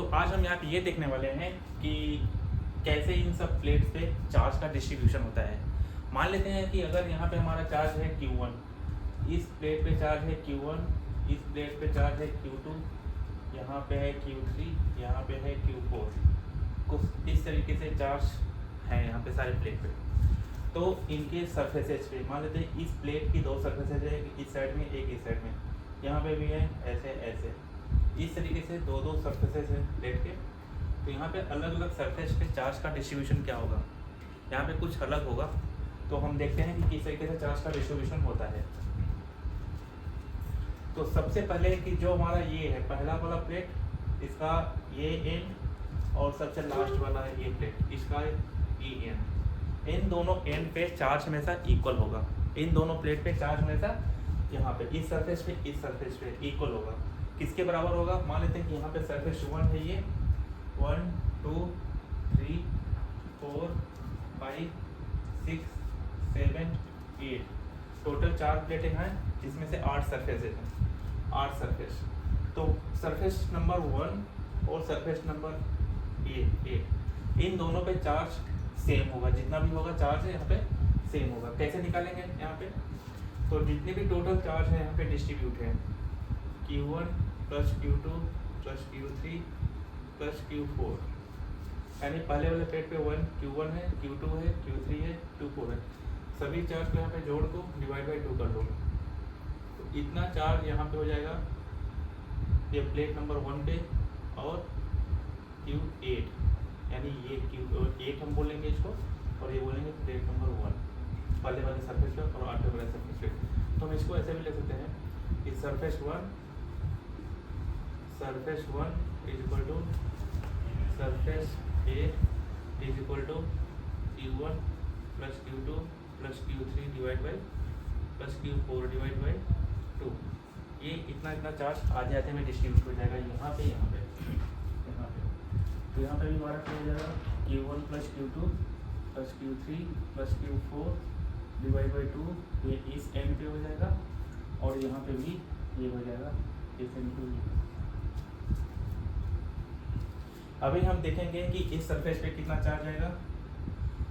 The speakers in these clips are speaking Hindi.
तो आज हम यहाँ पे ये देखने वाले हैं कि कैसे इन सब प्लेट्स पे चार्ज का डिस्ट्रीब्यूशन होता है। मान लेते हैं कि अगर यहाँ पे हमारा चार्ज है Q1, इस प्लेट पे चार्ज है Q1, इस प्लेट पे चार्ज है Q2, यहाँ पे है Q3, यहाँ पे है Q4। कुछ इस तरीके से चार्ज है यहाँ पे सारे प्लेट पे। तो इनके सरफेसेस पे मान लेते हैं इस प्लेट की दो सरफेसेस है, एक इस साइड में एक इस साइड में, यहाँ पे भी है ऐसे ऐसे, इस तरीके से दो दो सरफेसेस हैं प्लेट के। तो यहाँ पे अलग अलग सरफेस पे चार्ज का डिस्ट्रीब्यूशन क्या होगा, यहाँ पे कुछ अलग होगा। तो हम देखते हैं कि किस तरीके से चार्ज का डिस्ट्रीब्यूशन होता है। तो सबसे पहले कि जो हमारा ये है पहला वाला प्लेट, इसका ये एंड और सबसे लास्ट वाला है ये प्लेट, इसका ये एंड। इन दोनों एंड पे चार्ज हमेशा इक्वल होगा। इन दोनों प्लेट पे चार्ज हमेशा यहाँ पे इस सरफेस पे इक्वल होगा। किसके बराबर होगा? मान लेते हैं कि यहाँ पे सरफेस 1 है, ये 1 2 3 4 5 6 7 8 टोटल 4 प्लेटें हैं, जिसमें से 8 सरफेसेज हैं, 8 सरफेस। तो सरफेस नंबर 1 और सरफेस नंबर 8 इन दोनों पे चार्ज सेम होगा, जितना भी होगा चार्ज है यहाँ पे सेम होगा। कैसे निकालेंगे यहाँ पे? तो जितने भी टोटल चार्ज है यहाँ पे डिस्ट्रीब्यूट है, Q1 plus Q2 plus Q3 plus Q4, यानी पहले वाले प्लेट पे Q1 है, Q2 है, Q3 है, Q4 है। सभी चार्ज को यहाँ पे जोड़ को डिवाइड बाई 2 कर दो, तो इतना चार्ज यहाँ पे हो जाएगा ये प्लेट नंबर 1 पे, और Q8 यानी ये Q8 हम बोलेंगे इसको, और ये बोलेंगे प्लेट नंबर 1 पहले वाले सरफेस पे और आगे वाले सरफेस पे। तो हम इसको ऐसे भी ले सकते हैं कि surface 1 is equal to surface 8 is equal to Q1 plus Q2 plus Q3 divide by plus Q4 divide by 2। ये इतना इतना चार्ज आधे आधे में डिस्ट्रीब्यूट हो जाएगा यहाँ पे, यहाँ पे। तो यहाँ पे भी हमारा क्या हो जाएगा Q1 plus Q2 plus Q3 plus Q4 divide by 2, ये इस एंड पे हो जाएगा, और यहाँ पे भी ये हो जाएगा इस एंड पे। अभी हम देखेंगे कि इस सरफेस पे कितना चार्ज आएगा।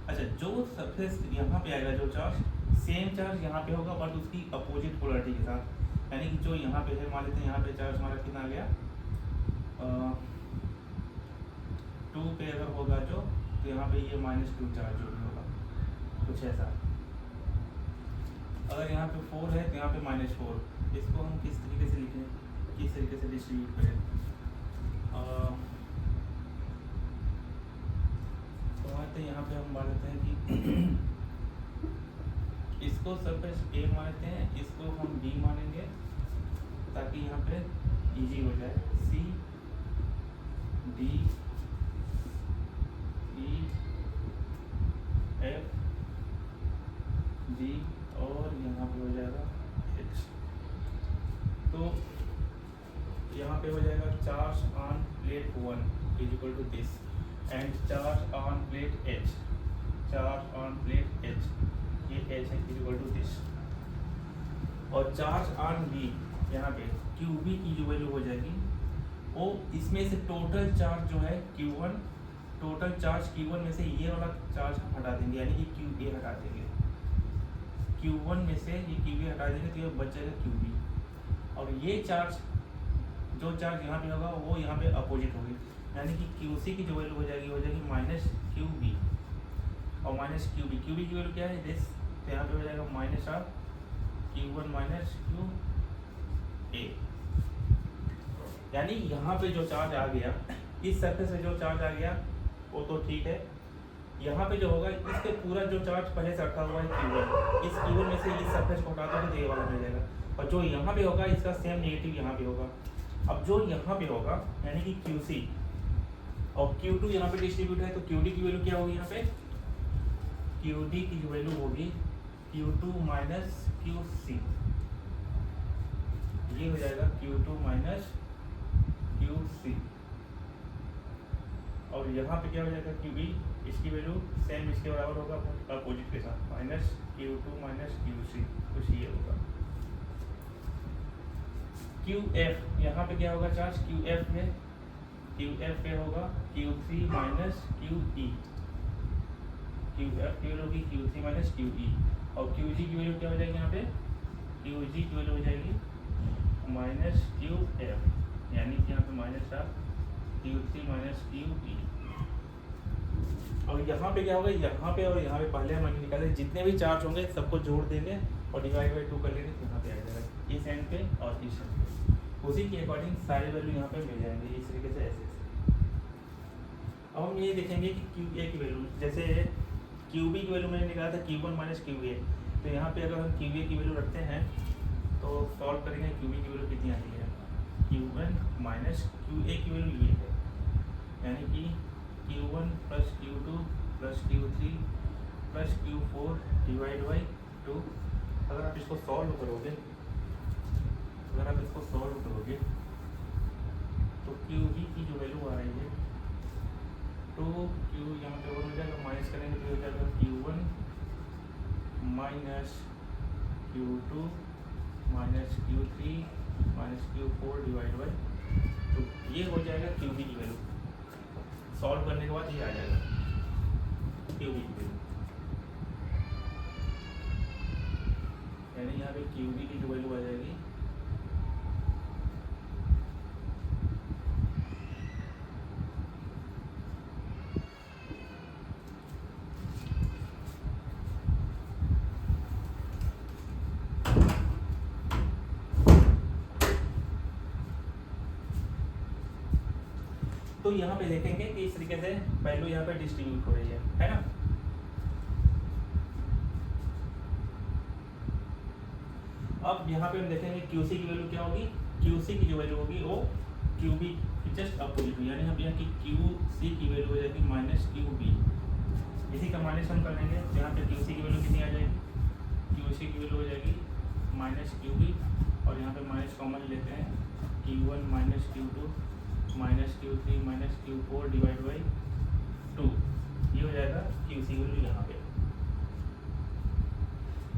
अच्छा, जो सरफेस यहाँ पे आएगा जो चार्ज, सेम चार्ज यहाँ पे होगा बट उसकी अपोजिट पोलरिटी के साथ। यानी कि जो यहाँ पे है, मान लेते हैं यहाँ पे चार्ज हमारा कितना आ गया 2 पे अगर होगा जो, तो यहाँ पे ये -2 चार्ज जो भी होगा कुछ ऐसा। अगर यहाँ पे 4 है तो यहाँ पे -4। इसको हम किस तरीके से लिखें, किस तरीके से डिस्ट्रीब्यूट करें? तो यहाँ पे हम मान लेते हैं कि इसको सरफेस A मानते हैं, इसको हम B मानेंगे, ताकि यहाँ पे इजी हो जाए। C D E F G और यहाँ पे हो जाएगा H। तो यहाँ पे हो जाएगा charge on plate 1 is equal to this, and charge on plate H, charge on plate H, ये H है इज इक्वल टू दिस। और चार्ज ऑन B, यहाँ पे QB की जो वैल्यू हो जाएगी वो, इसमें से टोटल चार्ज जो है Q1, टोटल चार्ज Q1 में से ये वाला चार्ज हम हटा देंगे, यानी कि QA हटा देंगे। Q1 में से ये QA हटा देंगे तो ये बच जाएगा QB। और ये चार्ज, जो चार्ज यहाँ पे होगा वो यहाँ पे अपोजिट होगी, यानी कि QC की जो वैल्यू हो जाएगी -QB और -QB। QB की वैल्यू क्या है दिस, तो यहाँ पे हो जाएगा -Q1 -QA। यानी यहाँ पे जो चार्ज आ गया, इस सरफेस से जो चार्ज आ गया वो तो ठीक है। यहाँ पे जो होगा इसके पूरा जो चार्ज पहले से रखा हुआ है Q1, इस Q1 में से इस सरफेस को हटा दोगे तो ये वाला मिल जाएगा, और जो यहाँ पे होगा इसका सेम नेगेटिव यहाँ पे होगा। अब जो यहाँ पे होगा यानी कि QC और Q2 यहाँ पे डिस्ट्रीब्यूट है, तो QD की वैल्यू क्या होगी यहाँ पे? QD की जो वैल्यू होगी Q2 QC, ये हो जाएगा Q2 QC। और यहाँ पे क्या हो जाएगा QB, इसकी वैल्यू सेम इसके बराबर होगा अपोजिट के साथ, -Q2 QC, कुछ ये होगा। QF यहाँ पे क्या होगा चार्ज, QF में क्यू एफ क्या होगा Q three minus Q E, Q F की वैल्यू होगी Q three minus Q E, और क्यू जी की वैल्यू क्या हो जाएगी यहाँ पे, क्यू जी की वैल्यू हो जाएगी माइनस क्यू एफ, यानी कि यहाँ पे minus of Q three minus Q E. और यहाँ पे क्या होगा, यहाँ पे और यहाँ पे पहले हम निकाले जितने भी चार्ज होंगे सबको जोड़ देंगे और डिवाइड बाई 2 कर लेंगे, तो यहाँ पे आ जाएगा इस एंड पे और इस एंड पे, उसी के अकॉर्डिंग सारे वैल्यू यहाँ पे मिल जाएंगे इस तरीके से ऐसे। अब हम ये देखेंगे कि क्यू ए की वैल्यू, जैसे क्यू बी की वैल्यू मैंने निकाला था Q one minus Q A, तो यहाँ पे अगर हम क्यू ए की वैल्यू रखते हैं तो सॉल्व करेंगे, क्यू बी की वैल्यू कितनी आती है, Q one minus Q A की वैल्यू ये है, यानी कि Q1 plus Q2 plus Q3 plus Q4 divide by 2। अगर आप इसको सॉल्व करोगे तो QB की जो वैल्यू आ रही है 2Q, यहाँ पे और हो जाएगा, माइनस करेंगे तो हो जाएगा Q1 minus Q2 minus Q3 minus Q4 divide by 2, ये हो जाएगा QB की वैल्यू। सॉल्व करने के बाद ये आ जाएगा क्यू बी की वैल्यू, यानी यहाँ पे क्यू बी की जो वैल्यू आ जाएगी तो यहाँ पे देखेंगे कि इस तरीके से वैल्यू यहाँ पे डिस्ट्रीब्यूट हो रही है ना। अब यहाँ पे हम देखेंगे QC की वैल्यू क्या होगी, QC की जो वैल्यू होगी वो QB की जस्ट अपोजिट, यानी हम यहाँ की QC की वैल्यू हो जाएगी माइनस QB, इसी का माइनस हम कर लेंगे, तो यहाँ पे QC की वैल्यू कितनी आ जाएगी, QC की वैल्यू हो जाएगी माइनस QB, और यहाँ पे माइनस कॉमन लेते हैं Q1 minus Q2 minus Q3 minus Q4 divide by 2, ये हो जाएगा QC की वैल्यू यहाँ पे।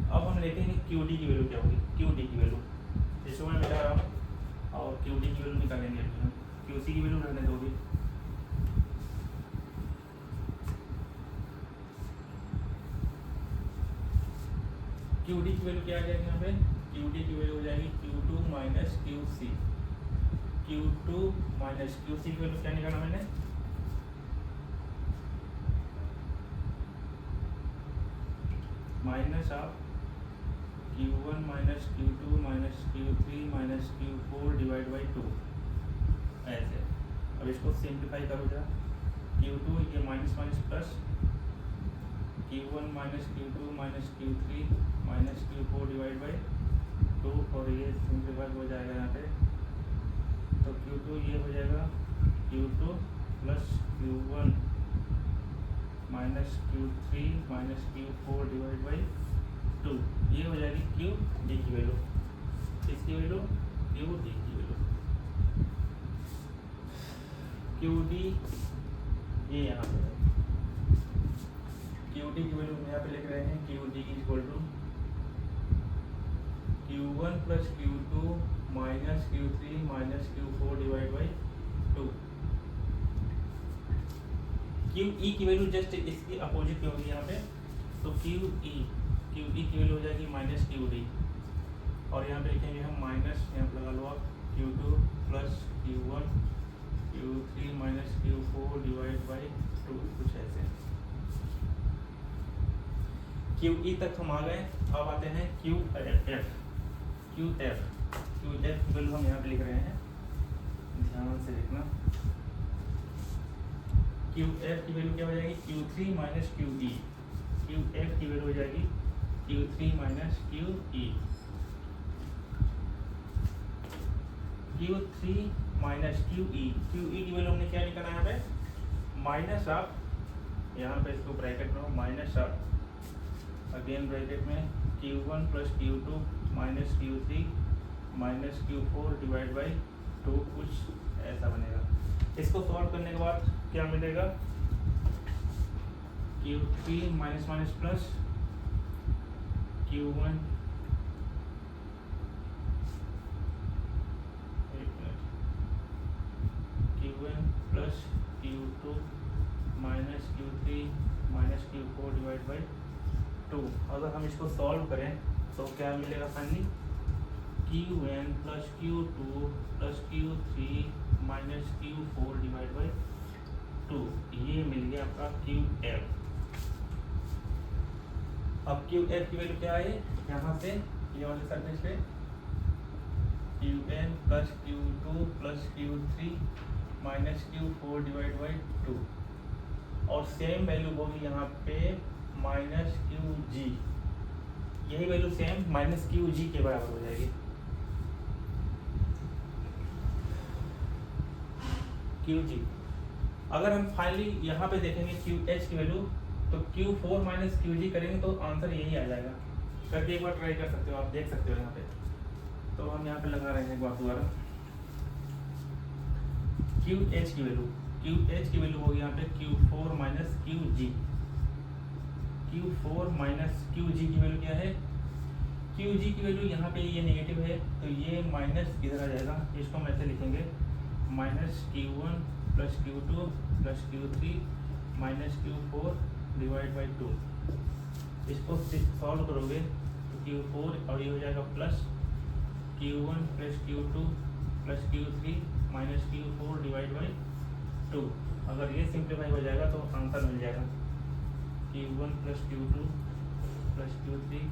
अब हम लेते हैं QD की वैल्यू क्या होगी, QD की वैल्यू इसको मैं मिटा रहा हूँ और QD की वैल्यू निकालेंगे अभी हम, QC की वैल्यू रहने दोगे, QD की वैल्यू क्या आ जाएगी यहाँ पे, QD की वैल्यू हो जाएगी Q2 minus QC, Q2 minus QC की वैल्यू क्या निकाला मैंने, minus of Q1 minus Q2 minus Q3 minus Q4 divide by 2, ऐसे। अब इसको सिंप्लीफाई करो जरा, Q2 ये minus minus plus, Q1 minus Q2 minus Q3 minus Q4 divide by 2, और ये सिंप्लीफाई हो जाएगा यहाँ पे, तो Q2 ये हो जाएगा Q2 plus Q1 minus Q3 minus Q4 divide by 2, ये हो जाएगी QD की वैल्यू, इसकी वैल्यू QD की वैल्यू, QD ये यहाँ पे है, QD की वैल्यू यहाँ पे लिख रहे हैं, QD equal to Q1 plus Q2 minus Q3 minus Q4 divide by 2, QE की वैल्यू जस्ट इसकी अपोजिट पे होगी यहाँ पे, तो QE की वैल्यू हो जाएगी माइनस QD, और यहाँ पे लिखेंगे हम माइनस, यहाँ पे लगा लो आप Q2 plus Q1 Q3 minus Q4 divide by 2, कुछ ऐसे। QE तक हम आ गए, अब आते हैं QF की वैल्यू हम यहाँ पे लिख रहे हैं, ध्यान से देखना, QF की वैल्यू क्या हो जाएगी, Q3 माइनस QE, QF की वैल्यू हो जाएगी Q3 minus QE, Q3 minus QE की वैल्यू हमने क्या निकाला यहाँ पे, माइनस ऑफ, यहाँ पे इसको ब्रैकेट में माइनस ऑफ, अगेन ब्रैकेट में Q1 plus Q2 minus Q3 minus Q4 divide by 2, कुछ ऐसा बनेगा। इसको सॉल्व करने के बाद क्या मिलेगा, Q3 minus minus plus Q1, Q1 4 divide by 2। अगर हम इसको सॉल्व करें तो क्या मिलेगा finally, Qn plus Q2 plus Q3 minus Q4 divide by 2, ये मिल गया आपका QF। अब QF की वैल्यू क्या है, यहाँ से ये वाले सरफेस पे Qn plus Q2 plus Q3 minus Q4 divide by 2, और सेम वैल्यू होगी यहाँ पे माइनस Qg, यही वैल्यू सेम माइनस Qg के बराबर हो जाएगी। Qg अगर हम फाइनली यहाँ पे देखेंगे QH की वैल्यू, तो Q4 माइनस Qg करेंगे तो आंसर यही आ जाएगा। करके एक बार ट्राई कर सकते हो, आप देख सकते हो यहाँ पे। तो हम यहाँ पे लगा रहे हैं एक बार दोबारा, QH की वैल्यू होगी यहाँ पे Q4 minus Qg। Q4 minus Qg की वैल्यू क्या है, Qg की वैल्यू यहाँ पे ये नेगेटिव है तो ये माइनस इधर आ जाएगा, इसको हम ऐसे लिखेंगे minus Q1 plus Q2 plus Q3 minus Q4 divide by 2। इसको सॉल्व करोगे तो Q4 और ये हो जाएगा plus Q1 plus Q2 plus Q3 minus Q4 divide by 2। अगर ये सिंप्लीफाई हो जाएगा तो आंसर मिल जाएगा Q1 plus Q2 plus Q3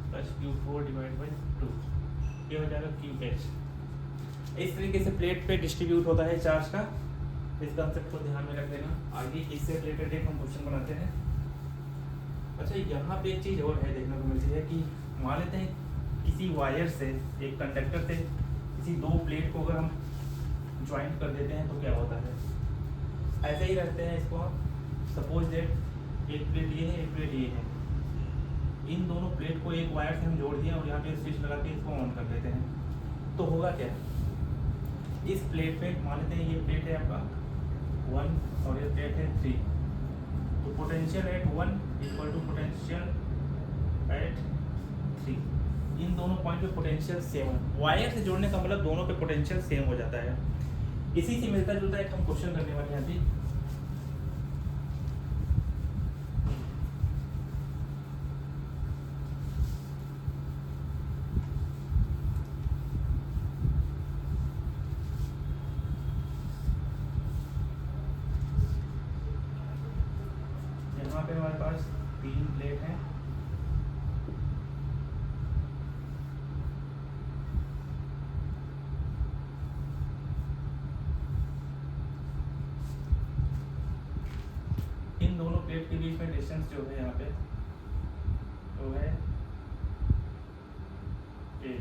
plus Q4 divide by 2, ये हो जाएगा QH। इस तरीके से प्लेट पे डिस्ट्रीब्यूट होता है चार्ज का, इस कंसेप्ट को ध्यान में रख देना। आगे इससे रिलेटेड एक हम क्वेश्चन बनाते हैं। अच्छा, यहाँ पे एक चीज़ और है देखने को मिलती है कि मान लेते हैं किसी वायर से, एक कंडक्टर से किसी दो प्लेट को अगर हम ज्वाइंट कर देते हैं तो क्या होता है, ऐसे ही रखते हैं इसको हम। सपोज दैट एक प्लेट ये है, एक प्लेट ये है, इन दोनों प्लेट को एक वायर से हम जोड़ दिया और यहाँ पे स्विच लगा के इसको ऑन कर देते हैं, तो होगा क्या, इस प्लेट पे मान लेते हैं ये प्लेट है आपका 1 और ये प्लेट है 3, तो potential at 1 equal to potential at 3। इन दोनों पॉइंट पे पोटेंशियल सेम है। वायर से जोड़ने का मतलब दोनों पे पोटेंशियल सेम हो जाता है। इसी से मिलता जुलता एक हम क्वेश्चन करने वाले हैं अभी। यहाँ पे हमारे पास 3 प्लेट हैं, इन दोनों प्लेट के बीच में डिस्टेंस जो है यहाँ पे तो है A,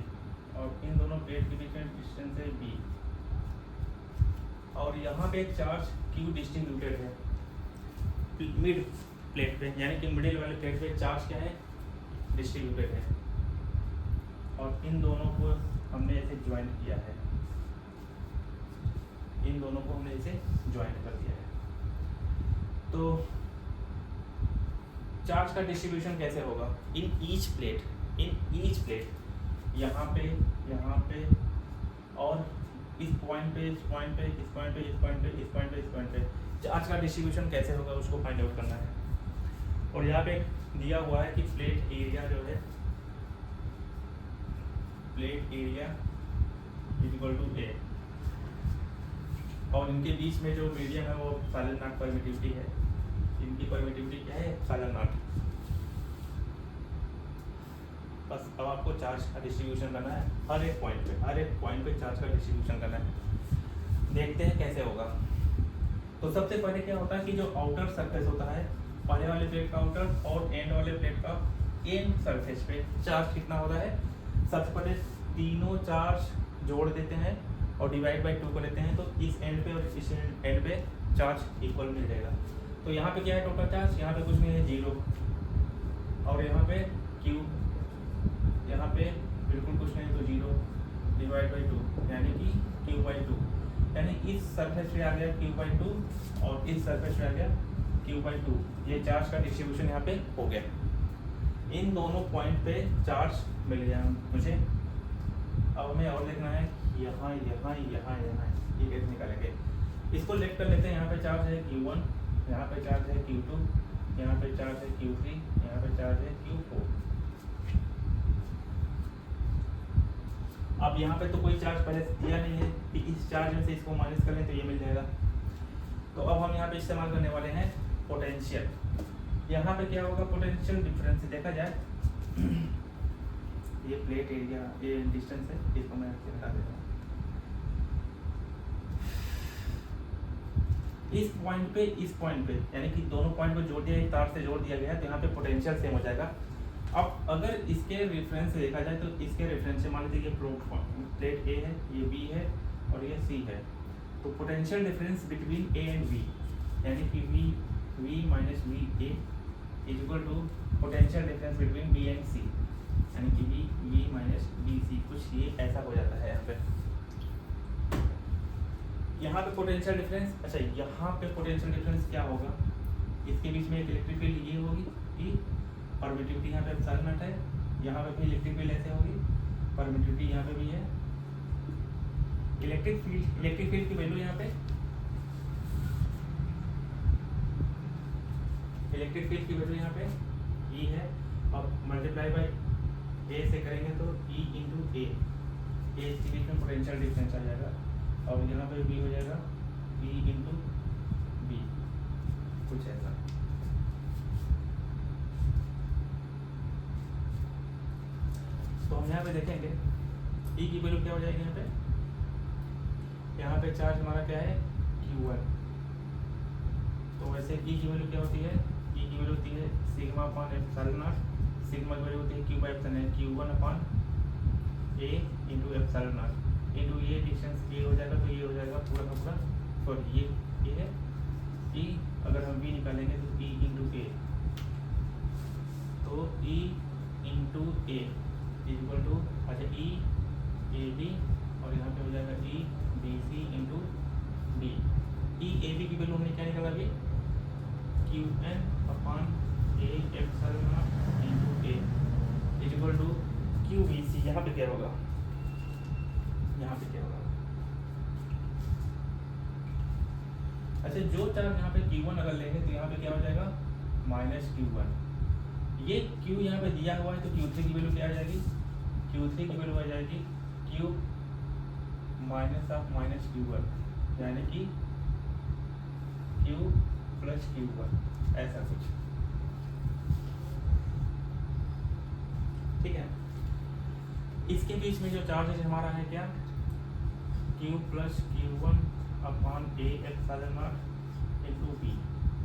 और इन दोनों प्लेट के बीच में डिस्टेंस है B, और यहाँ पे एक चार्ज Q डिस्ट्रीब्यूटेड है मिड प्लेट पे, यानी कि मिडिल वाले प्लेट पे चार्ज क्या है, डिस्ट्रीब्यूटेड है, और इन दोनों को हमने ऐसे ज्वाइंट किया है, इन दोनों को हमने ऐसे ज्वाइंट कर दिया है। तो चार्ज का डिस्ट्रीब्यूशन कैसे होगा, इन ईच प्लेट, यहाँ पे और इस पॉइंट पे, इस पॉइंट पे, इस पॉइंट पे, इस पॉइंट पे, इस पॉइंट पे, इस पॉइंट पे चार्ज का डिस्ट्रीब्यूशन कैसे होगा उसको फाइंड आउट करना है। और यहाँ पे दिया हुआ है कि प्लेट एरिया जो है, plate area equal to A, और इनके बीच में जो मीडियम है वो एप्सिलॉन नॉट परमिटिविटी है, इनकी परमिटिविटी क्या है, एप्सिलॉन नॉट। बस अब आपको चार्ज का डिस्ट्रीब्यूशन करना है हर एक पॉइंट पे चार्ज का डिस्ट्रीब्यूशन करना है। देखते हैं कैसे होगा। तो सबसे पहले क्या होता है कि जो आउटर सरफेस होता है, पहले वाले प्लेट का आउटर और एंड वाले प्लेट का एंड सरफेस पे चार्ज कितना होता है, सबसे पहले तीनों चार्ज जोड़ देते हैं और डिवाइड बाई 2 कर लेते हैं, तो इस एंड पे और इस एंड पे चार्ज इक्वल मिल जाएगा। तो यहाँ पे क्या है टोटल चार्ज, यहाँ पे कुछ नहीं है 0, और यहाँ पे Q, यहाँ पे बिल्कुल कुछ नहीं तो 0 डिवाइड बाई 2, यानी कि Q/2, यानी इस सरफेस पे आ गया Q/2 और इस सरफेस पे आ गया Q/2। ये चार्ज का डिस्ट्रीब्यूशन यहाँ पे हो गया। इन दोनों पॉइंट पे चार्ज मिल गया मुझे। अब हमें और देखना है यहाँ ये कैसे निकालेंगे। इसको लेट कर लेते हैं। यहाँ पे चार्ज है Q1, यहाँ पे चार्ज है Q2, यहाँ पे चार्ज है Q3, यहाँ पे चार्ज है Q4। अब यहाँ पे तो कोई चार्ज पहले से दिया नहीं है कि इस चार्ज में से इसको माइनस कर लें तो ये मिल जाएगा। तो अब हम यहाँ पे इस्तेमाल करने वाले हैं पोटेंशियल। यहाँ पे क्या होगा, पोटेंशियल डिफरेंस देखा जाए ये प्लेट एरिया, ये डिस्टेंस है, इसको मैं हटा देता हूँ। इस पॉइंट पे यानी कि दोनों पॉइंट को जोड़ दिया, एक तार से जोड़ दिया गया है, तो यहाँ पे पोटेंशियल सेम हो जाएगा। अब अगर इसके रेफरेंस से देखा जाए तो इसके रेफरेंस से मान लीजिए ये प्लेट ए है, ये बी है और ये सी है, तो potential difference between A and B यानी कि V minus V A is equal to potential difference between B and C यानी कि वी माइनस बी सी, कुछ ये ऐसा हो जाता है यहाँ पे पोटेंशियल डिफरेंस। अच्छा, यहाँ पे पोटेंशियल डिफरेंस क्या होगा, इसके बीच में एक इलेक्ट्रिक फील्ड ये होगी ई, परमिटिविटी यहाँ पे एप्सिलॉन नॉट है, यहाँ पे भी इलेक्ट्रिक फील्ड ऐसे होगी, परमिटिविटी यहाँ पे भी है, इलेक्ट्रिक फील्ड की वैल्यू यहाँ पे, इलेक्ट्रिक फील्ड की वैल्यू यहाँ पे ई है। अब मल्टीप्लाई बाय ए से करेंगे तो ई इंटू ए, इसके बीच में पोटेंशियल डिफरेंस आ जाएगा और यहाँ पे बी हो जाएगा ई इंटू बी, कुछ ऐसा। तो हम यहाँ पे देखेंगे ई की वैल्यू क्या हो जाएगी, यहाँ पे चार्ज हमारा क्या है Q1, तो वैसे ई की वैल्यू क्या होती है, ई की वैल्यू होती है sigma upon epsilon not, sigma की वैल्यू होती है Q1 अपॉन ए इंटू एप्सिलॉन नॉट इंटू ये डिस्टेंस ए हो जाएगा, तो ये हो जाएगा पूरा का पूरा, सॉरी ये है ई, अगर हम बी निकालेंगे तो ई इंटू ए, तो E into A equal to, अच्छा ई ए बी और यहाँ पे हो जाएगा E B C into D. E A B की वैल्यू हमने क्या निकाला अभी, Q N upon A epsilon naught into A equal to Q B C. यहाँ पे क्या होगा, यहाँ पे क्या होगा, अच्छा जो चार्ज यहाँ पे Q1 अगर लेंगे तो यहाँ पे क्या हो जाएगा माइनस Q1, ये Q यहाँ पे दिया हुआ है तो Q3 की वैल्यू क्या आ जाएगी, Q3 की वैल्यू आ जाएगी Q minus of minus Q1 यानी कि Q प्लस Q1, ऐसा कुछ, ठीक है। इसके बीच में जो चार्ज हमारा है क्या, Q plus Q1 upon A epsilon naught into B,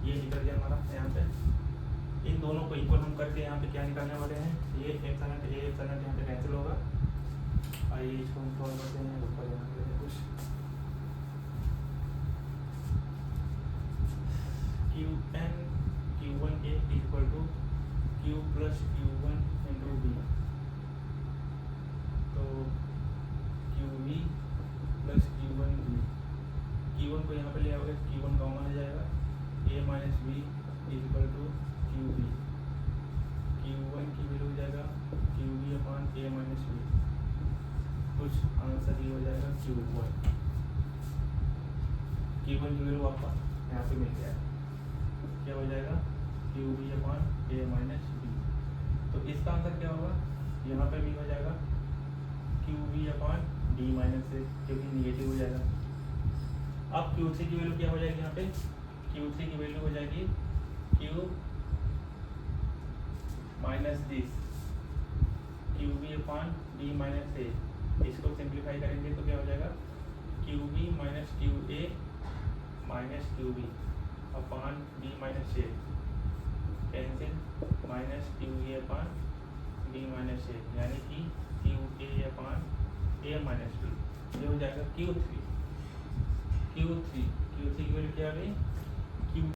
ये निकल गया हमारा यहाँ पे। इन दोनों को इक्वल हम करके यहाँ पे क्या निकालने वाले हैं, ये एप्सिलॉन यहाँ पे कैंसिल होगा, आइए इसको हम सॉल्व करते हैं। ऊपर यहाँ पे कुछ Q1 A equal to Q plus Q1 into B, तो QV plus Q1 B, Q1 को यहाँ पे ले आओगे, Q1 कॉमन आ जाएगा, A minus B equal to QV, Q1 की वैल्यू हो जाएगा QV upon A minus B, कुछ आंसर ये हो जाएगा Q1 की वैल्यू आपका यहाँ पे मिल गया, क्या हो जाएगा QV upon A minus B. तो इसका आंसर क्या होगा, यहाँ पे भी हो जाएगा QV अपॉन D माइनस ए, क्योंकि निगेटिव हो जाएगा। अब Q3 की वैल्यू क्या हो जाएगी, यहाँ पे Q3 की वैल्यू हो जाएगी Q minus this QV upon D minus A, इसको सिंप्लीफाई करेंगे तो क्या हो जाएगा QV minus QA minus QB upon D minus A, cancel, minus QA upon D minus A यानी कि QA upon A minus B, ये हो जाएगा Q3 की वैल्यू क्या आ गई